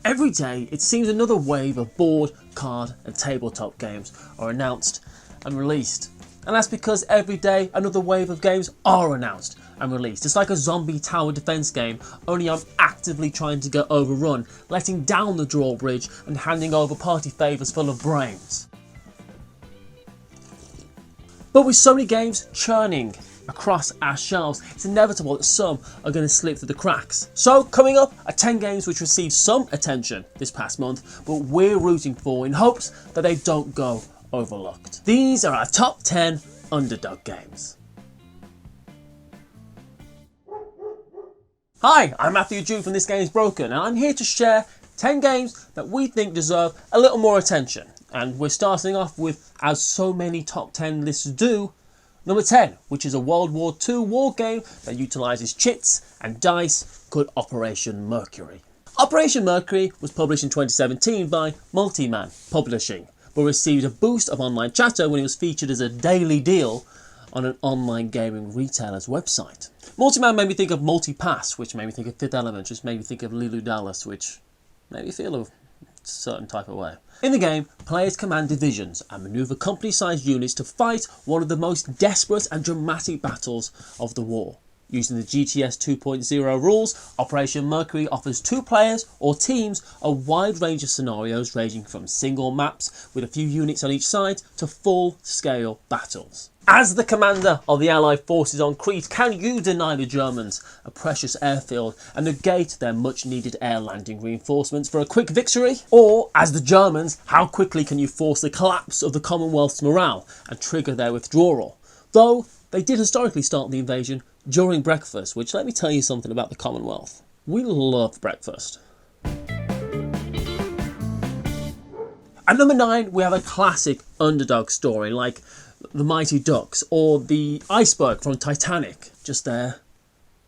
Every day, it seems another wave of board, card and tabletop games are announced and released. And that's because every day another wave of games are announced and released. It's like a zombie tower defense game, only I'm actively trying to get overrun, letting down the drawbridge and handing over party favours full of brains. But with so many games churning across our shelves, it's inevitable that some are going to slip through the cracks. So coming up are 10 games which received some attention this past month, but we're rooting for in hopes that they don't go overlooked. These are our top 10 Underdog games. Hi, I'm Matthew June from This Game's Broken, and I'm here to share 10 games that we think deserve a little more attention. And we're starting off with, as so many top 10 lists do, number 10, which is a World War II war game that utilises chits and dice called Operation Mercury. Operation Mercury was published in 2017 by Multiman Publishing, but received a boost of online chatter when it was featured as a daily deal on an online gaming retailer's website. Multiman made me think of Multipass, which made me think of Fifth Element, which made me think of Lulu Dallas, which made me feel a certain type of way. In the game, players command divisions and manoeuvre company-sized units to fight one of the most desperate and dramatic battles of the war. Using the GTS 2.0 rules, Operation Mercury offers 2 players or teams a wide range of scenarios ranging from single maps with a few units on each side to full-scale battles. As the commander of the Allied forces on Crete, can you deny the Germans a precious airfield and negate their much-needed air landing reinforcements for a quick victory? Or, as the Germans, how quickly can you force the collapse of the Commonwealth's morale and trigger their withdrawal? Though, they did historically start the invasion during breakfast, which, let me tell you something about the Commonwealth. We love breakfast. At number 9, we have a classic underdog story like The Mighty Ducks or the iceberg from Titanic, just there,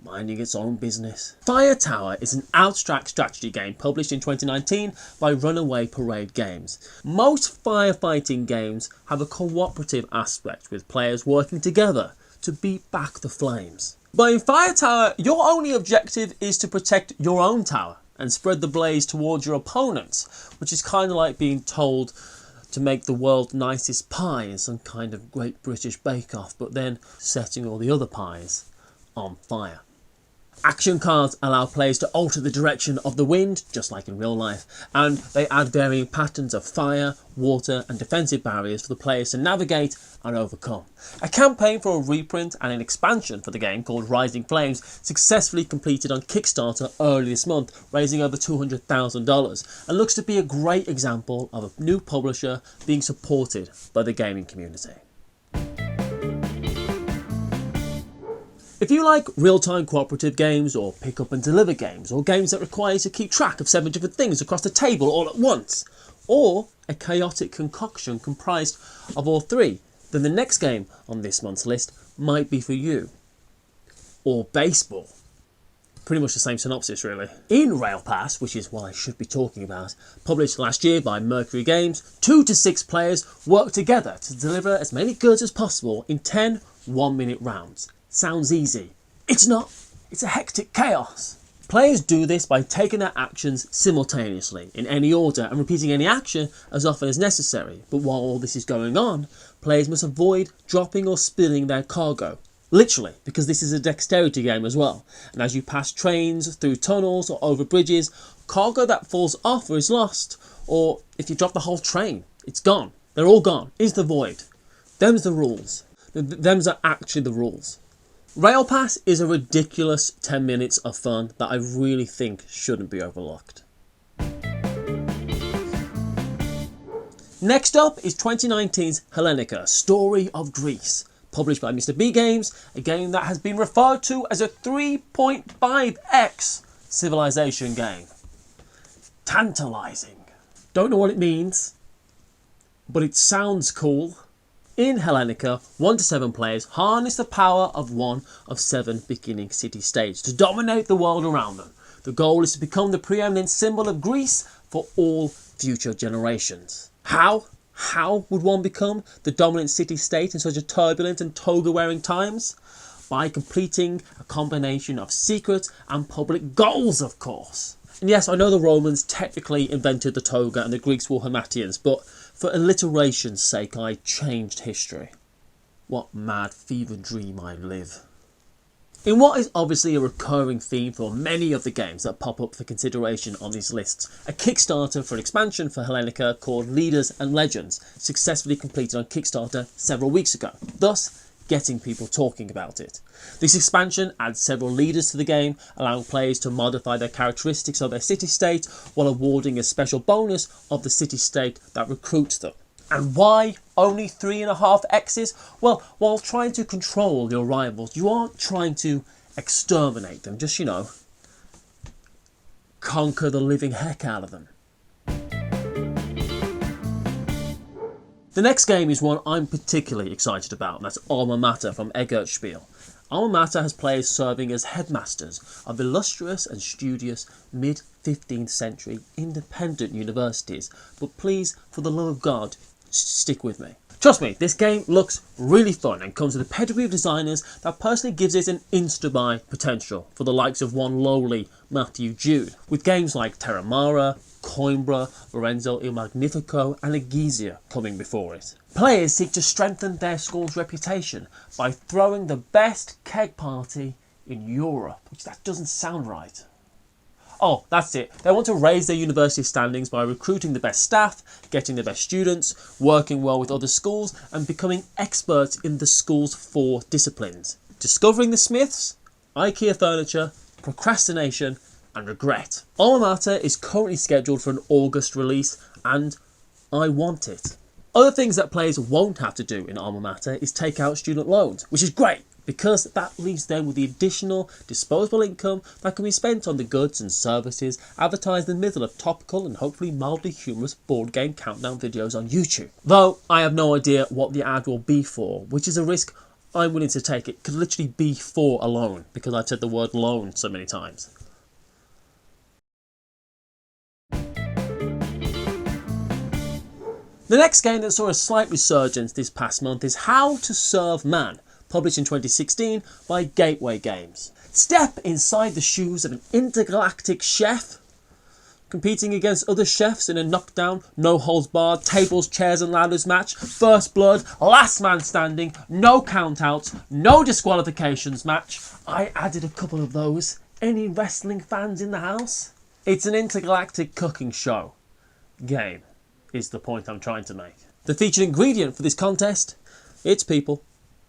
minding its own business. Fire Tower is an abstract strategy game published in 2019 by Runaway Parade Games. Most firefighting games have a cooperative aspect with players working together to beat back the flames. But in Fire Tower, your only objective is to protect your own tower and spread the blaze towards your opponents, which is kind of like being told to make the world's nicest pie in some kind of Great British Bake Off, but then setting all the other pies on fire. Action cards allow players to alter the direction of the wind, just like in real life, and they add varying patterns of fire, water and defensive barriers for the players to navigate and overcome. A campaign for a reprint and an expansion for the game called Rising Flames successfully completed on Kickstarter early this month, raising over $200,000, and looks to be a great example of a new publisher being supported by the gaming community. If you like real-time cooperative games or pick up and deliver games or games that require you to keep track of 7 different things across the table all at once, or a chaotic concoction comprised of all 3, then the next game on this month's list might be for you. Or baseball. Pretty much the same synopsis really. In Rail Pass, which is what I should be talking about, published last year by Mercury Games, 2 to 6 players work together to deliver as many goods as possible in 10 one-minute rounds. Sounds easy. It's not. It's a hectic chaos. Players do this by taking their actions simultaneously, in any order, and repeating any action as often as necessary. But while all this is going on, players must avoid dropping or spilling their cargo. Literally, because this is a dexterity game as well. And as you pass trains, through tunnels or over bridges, cargo that falls off or is lost, or if you drop the whole train, it's gone. They're all gone. Is the void. Them's the rules. Them's are actually the rules. Rail Pass is a ridiculous 10 minutes of fun that I really think shouldn't be overlooked. Next up is 2019's Hellenica, Story of Greece, published by Mr. B Games, a game that has been referred to as a 3.5x civilization game. Tantalising. Don't know what it means, but it sounds cool. In Hellenica, 1 to 7 players harness the power of one of 7 beginning city-states to dominate the world around them. The goal is to become the preeminent symbol of Greece for all future generations. How? How would one become the dominant city-state in such a turbulent and toga-wearing times? By completing a combination of secret and public goals, of course. And yes, I know the Romans technically invented the toga and the Greeks were Hammatians, but for alliteration's sake I changed history. What mad fever dream I live. In what is obviously a recurring theme for many of the games that pop up for consideration on these lists, a Kickstarter for an expansion for Hellenica called Leaders and Legends successfully completed on Kickstarter several weeks ago, thus getting people talking about it. This expansion adds several leaders to the game, allowing players to modify their characteristics of their city-state while awarding a special bonus of the city-state that recruits them. And why only 3.5 X's? Well, while trying to control your rivals, you aren't trying to exterminate them, just, conquer the living heck out of them. The next game is one I'm particularly excited about, and that's Alma Mater from Eggert Spiel. Alma Mater has players serving as headmasters of illustrious and studious mid-15th century independent universities, but please, for the love of God, stick with me. Trust me, this game looks really fun and comes with a pedigree of designers that personally gives it an insta-buy potential for the likes of one lowly Matthew Jude, with games like Terramara, Coimbra, Lorenzo Il Magnifico and Egizia coming before it. Players seek to strengthen their school's reputation by throwing the best keg party in Europe, which that doesn't sound right. Oh, that's it. They want to raise their university standings by recruiting the best staff, getting the best students, working well with other schools, and becoming experts in the school's 4 disciplines: discovering the Smiths, IKEA furniture, procrastination, and regret. Alma Mater is currently scheduled for an August release, and I want it. Other things that players won't have to do in Alma Mater is take out student loans, which is great, because that leaves them with the additional disposable income that can be spent on the goods and services advertised in the middle of topical and hopefully mildly humorous board game countdown videos on YouTube. Though I have no idea what the ad will be for, which is a risk I'm willing to take. It could literally be for a loan, because I've said the word loan so many times. The next game that saw a slight resurgence this past month is How to Serve Man, published in 2016 by Gateway Games. Step inside the shoes of an intergalactic chef, competing against other chefs in a knockdown, no-holds-barred, tables, chairs and ladders match, first blood, last man standing, no countouts, no disqualifications match. I added a couple of those. Any wrestling fans in the house? It's an intergalactic cooking show. Game is the point I'm trying to make. The featured ingredient for this contest? It's people.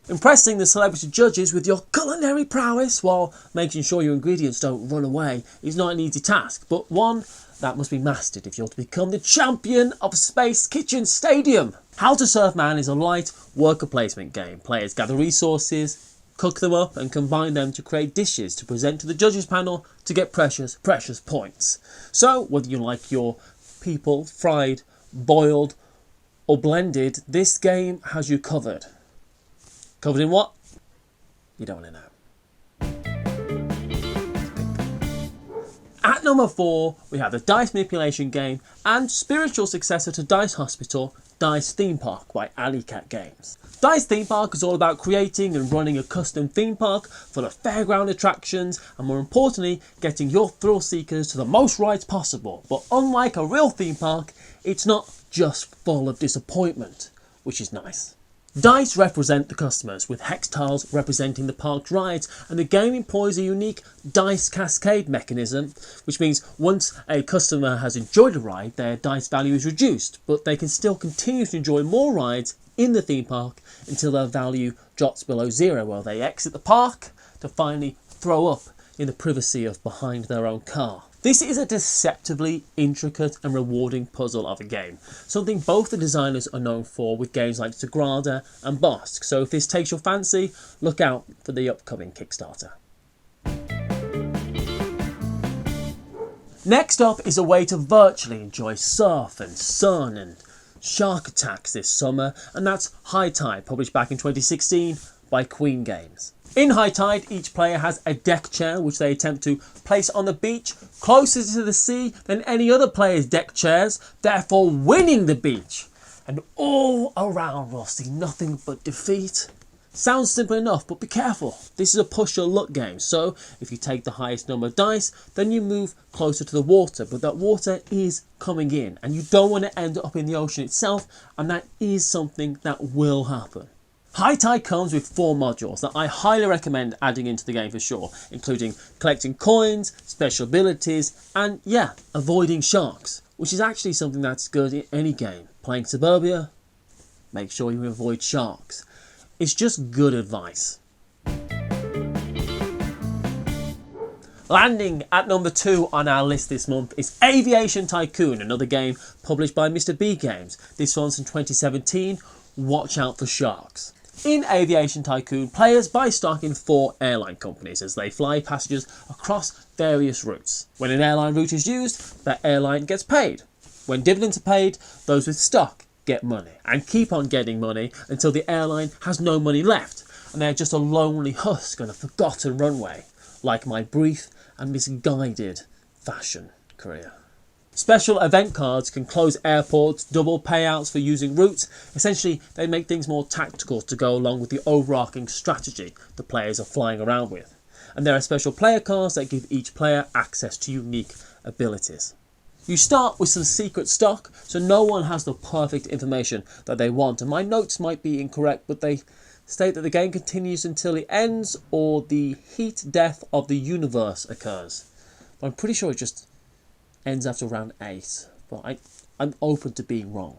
Impressing the celebrity judges with your culinary prowess while making sure your ingredients don't run away is not an easy task, but one that must be mastered if you're to become the champion of Space Kitchen Stadium. How to Serve Man is a light worker placement game. Players gather resources, cook them up and combine them to create dishes to present to the judges panel to get precious points. So whether you like your people fried, boiled or blended, this game has you covered. Covered in what? You don't want to know. At number 4, we have the dice manipulation game and spiritual successor to Dice Hospital, Dice Theme Park by Alley Cat Games. Dice Theme Park is all about creating and running a custom theme park full of fairground attractions and, more importantly, getting your thrill seekers to the most rides possible. But unlike a real theme park, it's not just full of disappointment, which is nice. Dice represent the customers, with hex tiles representing the parked rides, and the game employs a unique dice cascade mechanism, which means once a customer has enjoyed a ride, their dice value is reduced, but they can still continue to enjoy more rides in the theme park until their value drops below 0, while they exit the park to finally throw up in the privacy of behind their own car. This is a deceptively intricate and rewarding puzzle of a game, something both the designers are known for with games like Sagrada and Bosk, so if this takes your fancy, look out for the upcoming Kickstarter. Next up is a way to virtually enjoy surf and sun and shark attacks this summer, and that's High Tide, published back in 2016 by Queen Games. In High Tide, each player has a deck chair which they attempt to place on the beach closer to the sea than any other player's deck chairs, therefore winning the beach. And all around will see nothing but defeat, Sounds simple enough, but be careful. This is a push your luck game, so if you take the highest number of dice, then you move closer to the water, but that water is coming in, and you don't want to end up in the ocean itself, and that is something that will happen. High Tide comes with 4 modules that I highly recommend adding into the game for sure, including collecting coins, special abilities, and yeah, avoiding sharks, which is actually something that's good in any game. Playing Suburbia, make sure you avoid sharks. It's just good advice. Landing at number 2 on our list this month is Aviation Tycoon, another game published by Mr. B Games. This one's from 2017. Watch out for sharks. In Aviation Tycoon, players buy stock in 4 airline companies as they fly passengers across various routes. When an airline route is used, that airline gets paid. When dividends are paid, those with stock get money and keep on getting money until the airline has no money left and they're just a lonely husk on a forgotten runway, like my brief and misguided fashion career. Special event cards can close airports, double payouts for using routes. Essentially, they make things more tactical to go along with the overarching strategy the players are flying around with. And there are special player cards that give each player access to unique abilities. You start with some secret stock, so no one has the perfect information that they want, and my notes might be incorrect, but they state that the game continues until it ends or the heat death of the universe occurs. But I'm pretty sure it just ends after round 8, but I'm open to being wrong.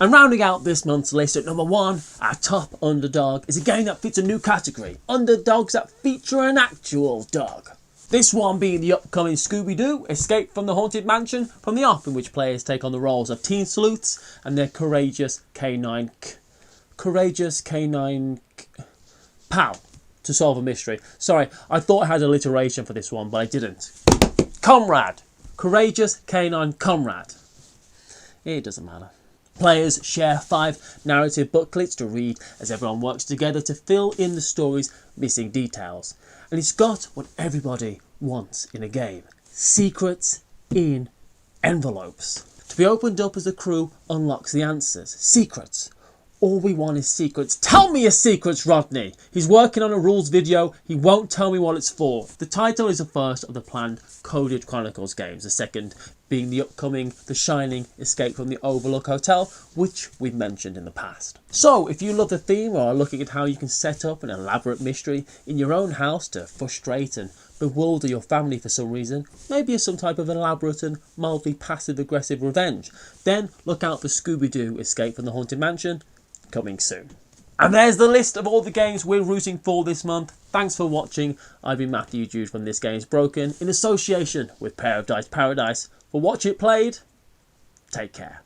And rounding out this month's list at number 1, our top underdog is a game that fits a new category, underdogs that feature an actual dog. This one being the upcoming ScoobyDoo, Escape from the Haunted Mansion, from the off in which players take on the roles of teen sleuths and their courageous canine pal to solve a mystery. Sorry, I thought I had alliteration for this one, but I didn't. Comrade. Courageous canine comrade. It doesn't matter. Players share 5 narrative booklets to read as everyone works together to fill in the story's missing details. And it's got what everybody wants in a game. Secrets in envelopes. To be opened up as the crew unlocks the answers. Secrets. All we want is secrets. Tell me your secrets, Rodney! He's working on a rules video. He won't tell me what it's for. The title is the first of the planned Coded Chronicles games. The second being the upcoming The Shining Escape from the Overlook Hotel, which we've mentioned in the past. So, if you love the theme or are looking at how you can set up an elaborate mystery in your own house to frustrate and bewilder your family for some reason, maybe as some type of elaborate and mildly passive-aggressive revenge, then look out for ScoobyDoo Escape from the Haunted Mansion, coming soon. And there's the list of all the games we're rooting for this month. Thanks for watching. I've been Matthew Jude from This Game's Broken in association with Pair of Dice Paradise. For Watch It Played, take care.